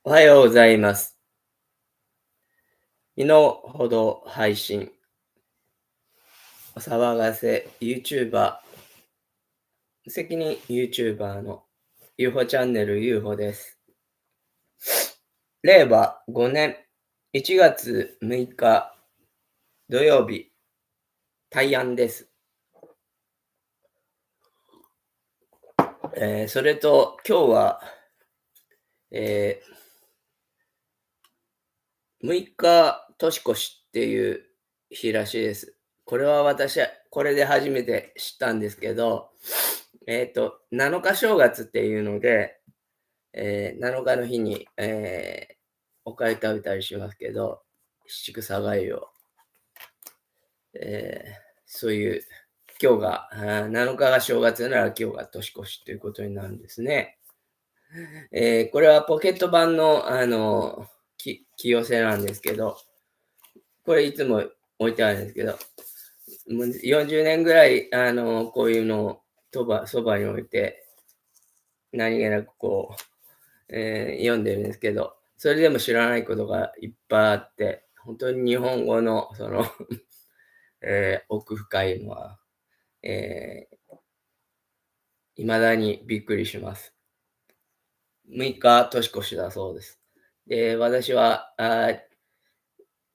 おはようございます。身の程配信、お騒がせ YouTuber、責任 YouTuber の UFO チャンネル UFO です。令和5年1月6日土曜日、大安です。それと今日は、え6日年越しっていう日らしいです。これは私はこれで初めて知ったんですけど、7日正月っていうので、7日の日に、お粥食べたりしますけど、七草がゆを、そういう、今日が、7日が正月なら今日が年越しということになるんですね。これはポケット版の、木寄せなんですけど、これいつも置いてあるんですけど、もう40年ぐらい、こういうのをそばに置いて、何気なくこう、読んでるんですけど、それでも知らないことがいっぱいあって、本当に日本語のその奥深いのは、え未だにびっくりします。6日年越しだそうです。で、私は、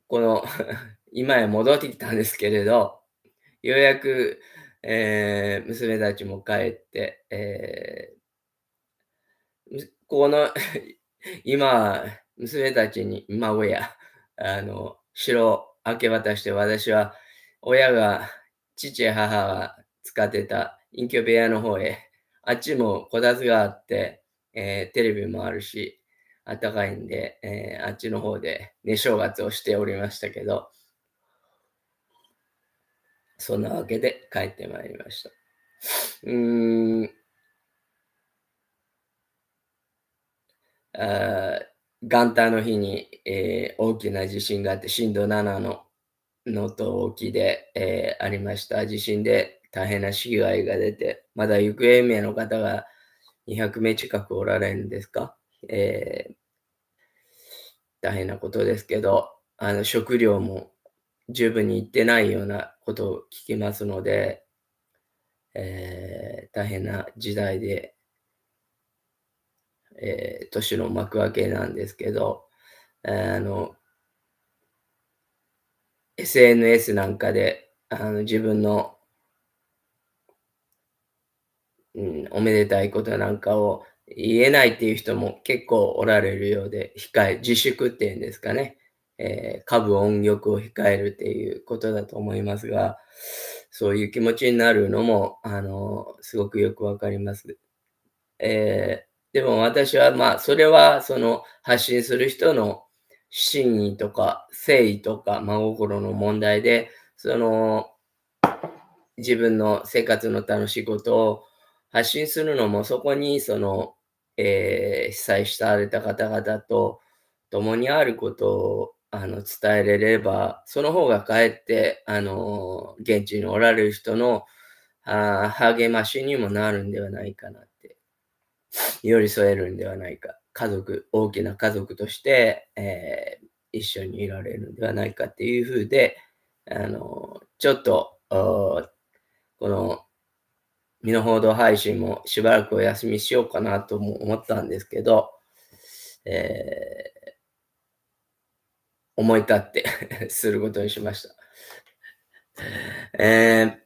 この今へ戻ってきたんですけれど、ようやく、娘たちも帰って、この今、娘たちに孫や、城を明け渡して、私は親が、父や母が使ってた隠居部屋の方へ、あっちもこたつがあって、テレビもあるし、あったかいんで、あっちの方で寝正月をしておりましたけど、そんなわけで帰ってまいりました。うーん、あ元旦の日に、大きな地震があって、震度7の能登沖で、ありました地震で大変な被害が出て、まだ行方不明の方が200名近くおられるんですか。大変なことですけど、食料も十分にいってないようなことを聞きますので、大変な時代で、年の幕開けなんですけど、あの、SNS なんかで、自分の、おめでたいことなんかを言えないっていう人も結構おられるようで、自粛っていうんですかね、歌舞音曲を控えるっていうことだと思いますが、そういう気持ちになるのも、すごくよくわかります。でも私は、まあ、それはその発信する人の真意とか誠意とか真心の問題で、その自分の生活の楽しいことを発信するのも、そこにその、被災された方々と共にあることを、伝えれれば、その方がかえって、現地におられる人の、励ましにもなるんではないかなって、寄り添えるんではないか、大きな家族として、一緒にいられるんではないかっていう風で、ちょっと、この身の程配信もしばらくお休みしようかなとも思ったんですけど、思い立ってすることにしました。え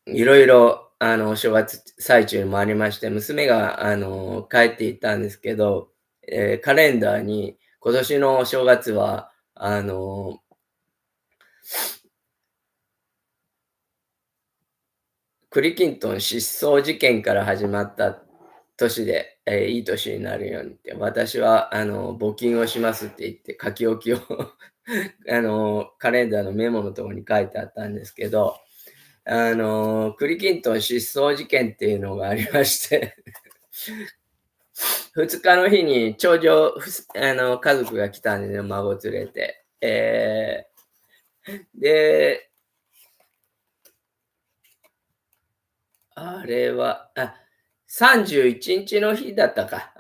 いろいろ、お正月最中もありまして、娘が、帰っていったんですけど、カレンダーに今年のお正月は、栗きんとん失踪事件から始まった年で、いい年になるようにって、私は募金をしますって言って書き置きをカレンダーのメモのところに書いてあったんですけど、栗きんとん失踪事件っていうのがありまして2日の日に長女、家族が来たんでね、孫連れて。で、あれは、31日の日だったか。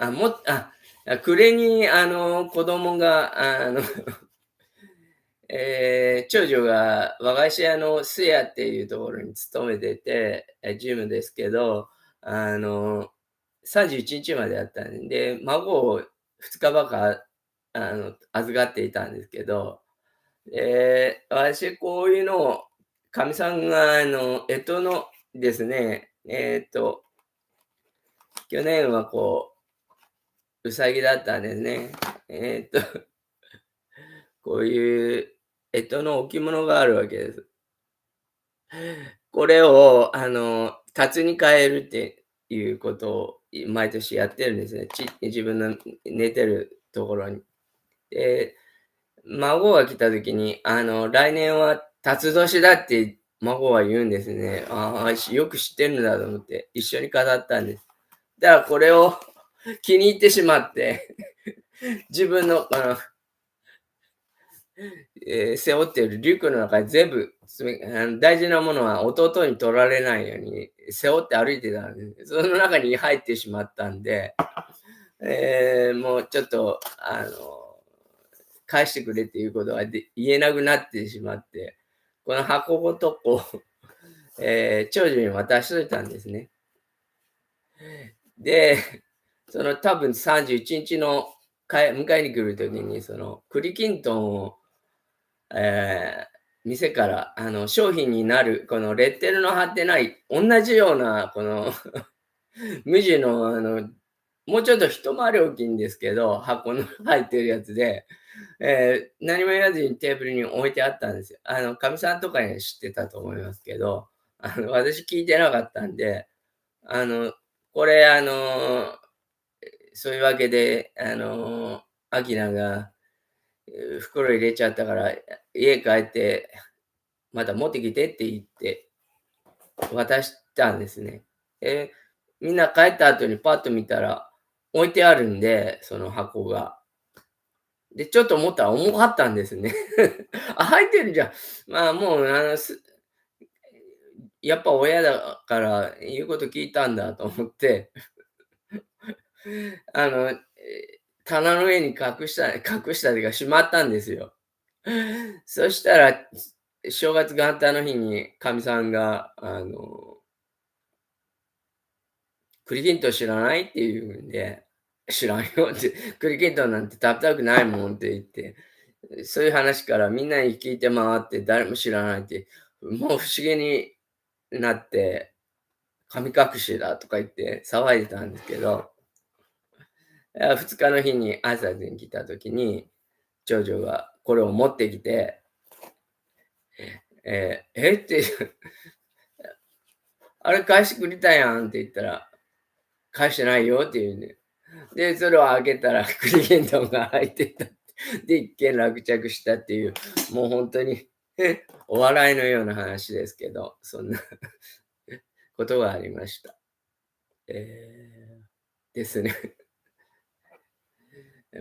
暮れに子供が長女が和菓子屋のスヤっていうところに勤めてて、ジムですけど、あの、31日までやったんで、孫を2日ばか、預かっていたんですけど、私こういうのを、かみさんが干支のですね、去年はうさぎだったんですね。こういう干支の置物があるわけです。これを、辰に変えるっていうことを、毎年やってるんですね。自分の寝てるところに。で、孫が来た時に、来年は辰年だって孫は言うんですね。ああ、よく知ってるんだと思って、一緒に飾ったんです。だからこれを気に入ってしまって、自分の、背負っているリュックの中に全部大事なものは弟に取られないように背負って歩いてたんで、その中に入ってしまったんで、もうちょっと、返してくれっていうことが言えなくなってしまって、この箱ごと長女に渡しといたんですね。で、その多分31日の迎えに来る時に、その栗きんとんを店から、商品になる、このレッテルの貼ってない、同じような、この無地の、もうちょっと一回り大きいんですけど、箱の入ってるやつで、何も言わずにテーブルに置いてあったんですよ。かみさんとかには知ってたと思いますけど、私聞いてなかったんで、あの、これ、そういうわけで、アキナが、袋入れちゃったから、家帰ってまた持ってきてって言って渡したんですね。え、みんな帰った後にパッと見たら、置いてあるんで、その箱が。で、ちょっと思ったら重かったんですね。あ、入ってるじゃん。まあ、もう、やっぱ親だから言うこと聞いたんだと思って、あの、棚の上に隠したというかしまったんですよ。そしたら、正月元旦の日にかみさんが、栗きんとん知らないって言うんで、知らんよって、栗きんとんなんて食べたくないもんって言って、そういう話からみんなに聞いて回って誰も知らないって、もう不思議になって、神隠しだとか言って騒いでたんですけど、2日の日に挨拶に来た時に、長女がこれを持ってきて、って、あれ返してくれたやんって言ったら、返してないよって言うんで。で、それを開けたら栗きんとんが入ってた。で、一件落着したっていう、もう本当にお笑いのような話ですけど、そんなことがありました。ですね。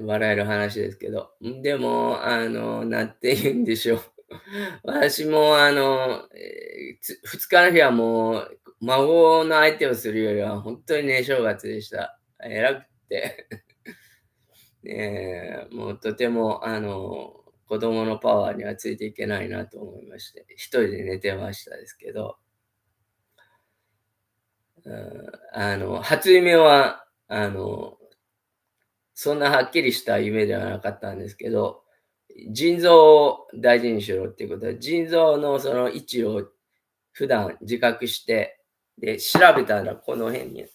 笑える話ですけど。でも、なんて言うんでしょう。私も2日の日はもう、孫の相手をするよりは、本当にね、正月でした。偉くて。もうとても、子供のパワーにはついていけないなと思いまして、一人で寝てましたですけど、初夢は、そんなはっきりした夢ではなかったんですけど、腎臓を大事にしろっていうことで、腎臓のその位置を普段自覚して、で、調べたらこの辺に、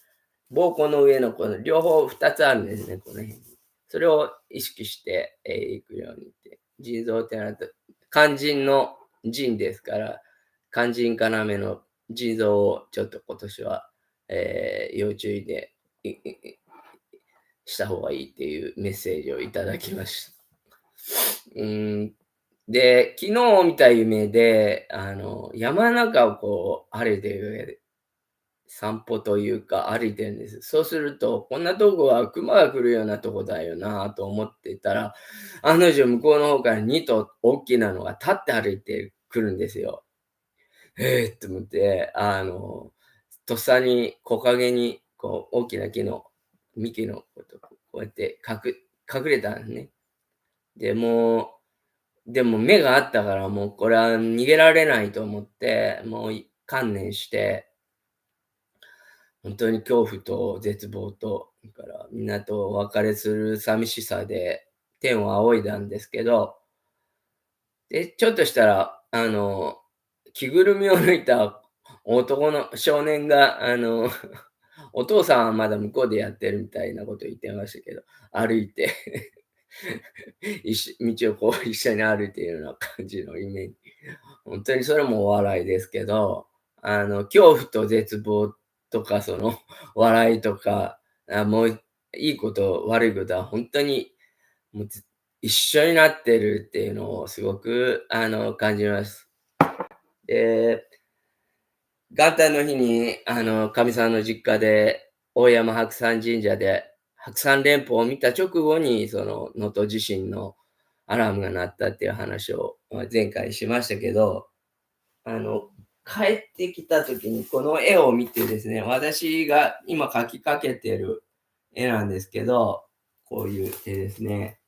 膀胱の上のこの両方2つあるんですね、この辺に。それを意識して、いくようにって。腎臓ってなると、肝腎の腎ですから、肝腎要の腎臓をちょっと今年は、要注意で、した方がいいっていうメッセージをいただきました。うん、で、昨日見た夢で、山の中を歩いている上で、散歩というか歩いてるんです。そうすると、こんなとこは熊が来るようなとこだよなと思っていたら、案の定向こうの方から2頭大きなのが立って歩いてくるんですよ。と思って、とっさに木陰に、大きな木の幹のことこうやって隠れたんですね。で、でも目があったから、もうこれは逃げられないと思って、もう観念して、本当に恐怖と絶望と、だからみんなとお別れする寂しさで天を仰いだんですけど、で、ちょっとしたら、着ぐるみを脱いだ男の少年が、お父さんはまだ向こうでやってるみたいなこと言ってましたけど、歩いて道をこう一緒に歩いているような感じのイメージ。本当にそれもお笑いですけど、恐怖と絶望とか、笑いとか、もういいこと悪いことは本当に、もう一緒になってるっていうのをすごく、感じます。で、元旦の日に、かみさんの実家で、大山白山神社で白山連峰を見た直後に、能登地震のアラームが鳴ったっていう話を、前回しましたけど、あの、帰ってきた時にこの絵を見てですね、私が今描きかけてる絵なんですけど、こういう絵ですね。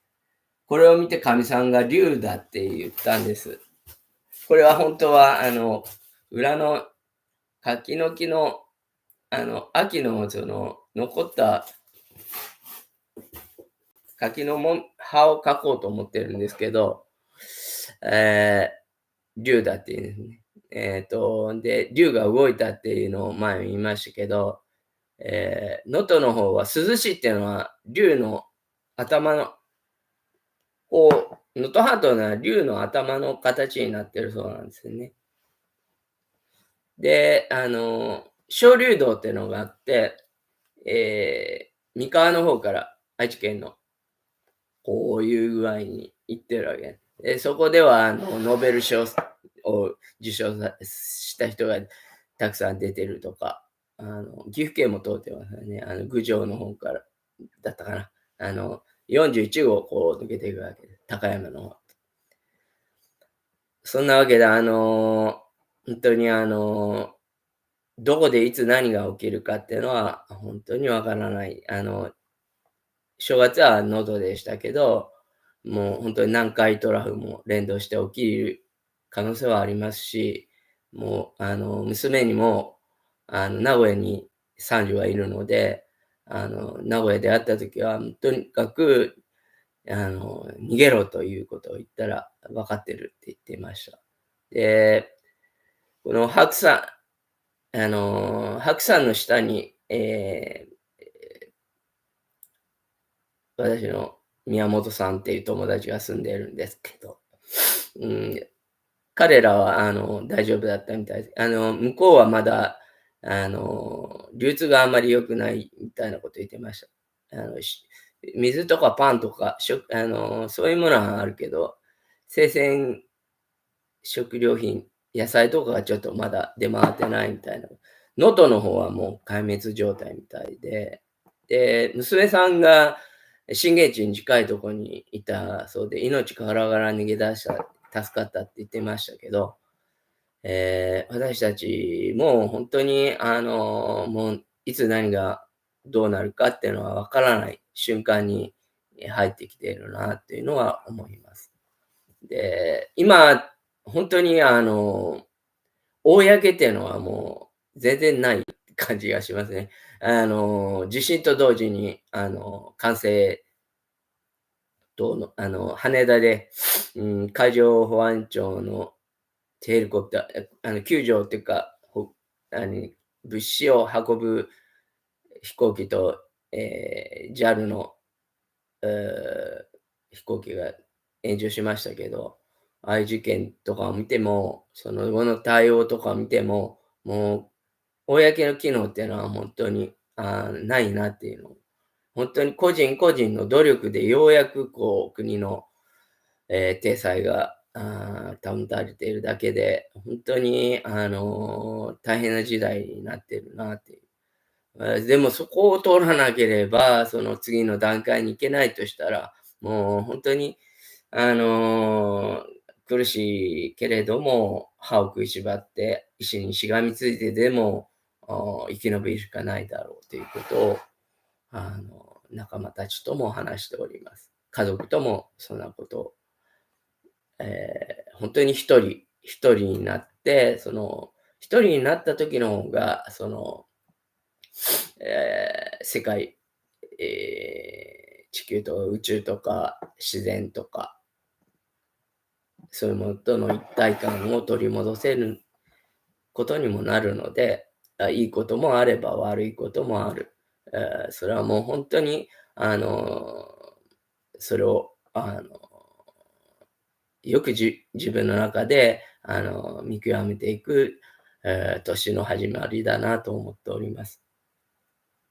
これを見てかみさんが竜だって言ったんです。これは本当は、裏の柿の木の、秋の残った柿の葉を描こうと思ってるんですけど、え竜だっていうんですね。で、竜が動いたっていうのを前言いましたけど、能登の方は珠洲市っていうのは竜の頭の、能登半島のは竜の頭の形になってるそうなんですよね。で、鍾竜洞っていうのがあって、三河の方から愛知県のこういう具合に行ってるわけで、そこではノーベル賞を受賞した人がたくさん出てるとか、岐阜県も通ってますよね。郡上の方からだったかな。41号をこう抜けていくわけです。高山の方。そんなわけで、本当にどこでいつ何が起きるかっていうのは本当にわからない。正月は能登でしたけど、もう本当に南海トラフも連動して起きる可能性はありますし、もう娘にも、名古屋に三女がいるので、名古屋で会った時は、とにかく、逃げろということを言ったら、分かってるって言っていました。で、この白山の下に、私の宮本さんっていう友達が住んでいるんですけど、うん、彼らは大丈夫だったみたいです。向こうはまだ、流通があんまり良くないみたいなこと言ってました。水とかパンとか、そういうものはあるけど、生鮮食料品、野菜とかがちょっとまだ出回ってないみたいな。能登の方はもう壊滅状態みたいで、で、娘さんが震源地に近いところにいたそうで、命からがら逃げ出した、助かったって言ってましたけど、私たちも本当にもういつ何がどうなるかっていうのはわからない瞬間に入ってきているなっていうのは思います。で、今、本当に公っていうのはもう全然ない感じがしますね。地震と同時に、管制塔の、羽田で、海上保安庁のヘリコプター、救助っていうか、あの、物資を運ぶ飛行機と、JAL の、え飛行機が炎上しましたけど、ああいう事件とかを見ても、その後の対応とかを見ても、もう公の機能っていうのは本当に、ないなっていうのを、本当に個人個人の努力でようやくこう国の、体裁が、保たれているだけで、本当に大変な時代になっているなっていう。でもそこを通らなければ、その次の段階に行けないとしたら、もう本当にあの、苦しいけれども、歯を食いしばって、石にしがみついてでも、生き延びるしかないだろうということを、仲間たちとも話しております。家族ともそんなことを、本当に一人になって、一人になった時の方が、世界、地球と宇宙とか自然とか、そういうものとの一体感を取り戻せることにもなるので、いいこともあれば悪いこともある。それはもう本当に、あの、それを、よく自分の中で、見極めていく、年の始まりだなと思っております。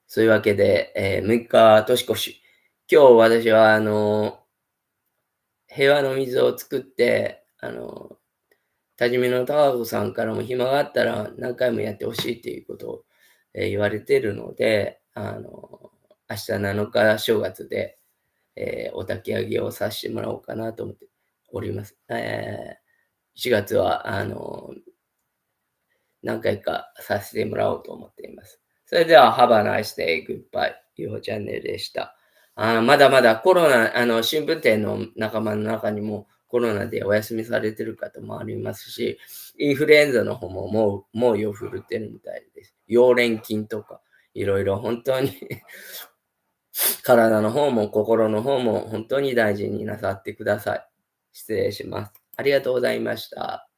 そういうわけで、6日年越し。今日私は平和の水を作って、多治見の貴子さんからも暇があったら何回もやってほしいっていうことを、言われているので、明日7日正月で、お焚き上げをさせてもらおうかなと思っております。4月は何回かさせてもらおうと思っています。それでは、Have a nice day, goodbye, ゆうチャンネルでした。まだまだコロナ、新聞店の仲間の中にもコロナでお休みされてる方もありますし、インフルエンザの方ももう夜振るってるみたいです。溶連菌とか、いろいろ本当に体の方も心の方も本当に大事になさってください。失礼します。ありがとうございました。